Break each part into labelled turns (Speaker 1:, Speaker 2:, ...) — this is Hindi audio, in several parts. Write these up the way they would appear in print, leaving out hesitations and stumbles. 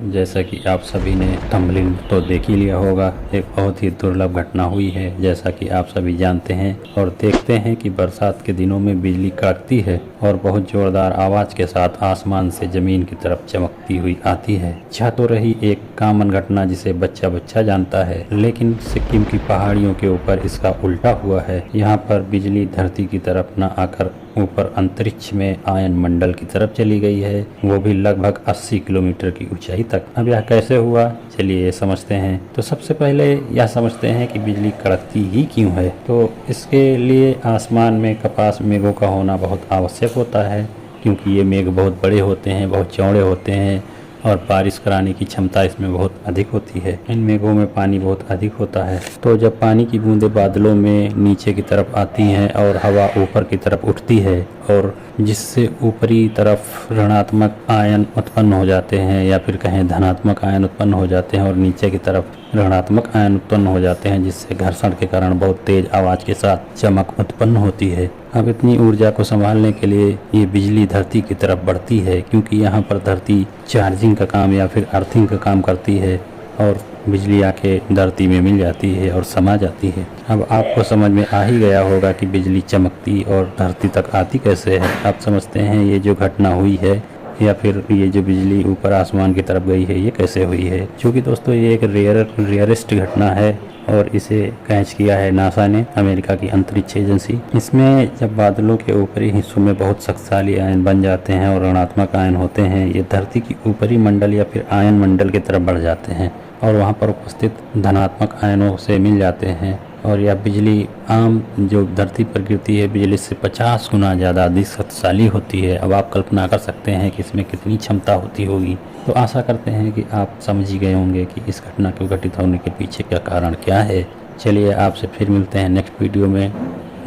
Speaker 1: जैसा कि आप सभी ने थंबनेल तो देख ही लिया होगा, एक बहुत ही दुर्लभ घटना हुई है। जैसा कि आप सभी जानते हैं और देखते हैं कि बरसात के दिनों में बिजली कड़कती है और बहुत जोरदार आवाज के साथ आसमान से जमीन की तरफ चमकती हुई आती है। यह तो रही एक कॉमन घटना जिसे बच्चा बच्चा जानता है, लेकिन सिक्किम की पहाड़ियों के ऊपर इसका उल्टा हुआ है। यहाँ पर बिजली धरती की तरफ न आकर ऊपर अंतरिक्ष में आयन मंडल की तरफ चली गई है, वो भी लगभग 80 किलोमीटर की ऊंचाई तक। अब यह कैसे हुआ, चलिए ये समझते हैं। तो सबसे पहले यह समझते हैं कि बिजली कड़कती ही क्यों है। तो इसके लिए आसमान में कपास मेघों का होना बहुत आवश्यक होता है, क्योंकि ये मेघ बहुत बड़े होते हैं, बहुत चौड़े होते हैं और बारिश कराने की क्षमता इसमें बहुत अधिक होती है। इन मेघों में पानी बहुत अधिक होता है। तो जब पानी की बूंदें बादलों में नीचे की तरफ आती हैं और हवा ऊपर की तरफ उठती है और जिससे ऊपरी तरफ ऋणात्मक आयन उत्पन्न हो जाते हैं या फिर कहें धनात्मक आयन उत्पन्न हो जाते हैं और नीचे की तरफ ऋणात्मक आयन उत्पन्न हो जाते हैं, जिससे घर्षण के कारण बहुत तेज आवाज के साथ चमक उत्पन्न होती है। अब इतनी ऊर्जा को संभालने के लिए ये बिजली धरती की तरफ बढ़ती है, क्योंकि यहाँ पर धरती चार्जिंग का काम या फिर अर्थिंग का काम करती है और बिजली आके धरती में मिल जाती है और समा जाती है। अब आपको समझ में आ ही गया होगा कि बिजली चमकती और धरती तक आती कैसे है। आप समझते हैं ये जो घटना हुई है या फिर ये जो बिजली ऊपर आसमान की तरफ गई है ये कैसे हुई है। क्योंकि दोस्तों ये एक रेयरेस्ट घटना है और इसे कैच किया है नासा ने, अमेरिका की अंतरिक्ष एजेंसी। इसमें जब बादलों के ऊपरी हिस्सों में बहुत शक्तिशाली आयन बन जाते हैं और ऋणात्मक आयन होते हैं, ये धरती की ऊपरी मंडल या फिर आयन मंडल की तरफ बढ़ जाते हैं और वहाँ पर उपस्थित धनात्मक आयनों से मिल जाते हैं और यह बिजली आम जो धरती पर गिरती है बिजली से 50 गुना ज़्यादा अधिक शक्तिशाली होती है। अब आप कल्पना कर सकते हैं कि इसमें कितनी क्षमता होती होगी। तो आशा करते हैं कि आप समझ ही गए होंगे कि इस घटना के घटित होने के पीछे का कारण क्या है। चलिए आपसे फिर मिलते हैं नेक्स्ट वीडियो में।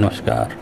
Speaker 1: नमस्कार।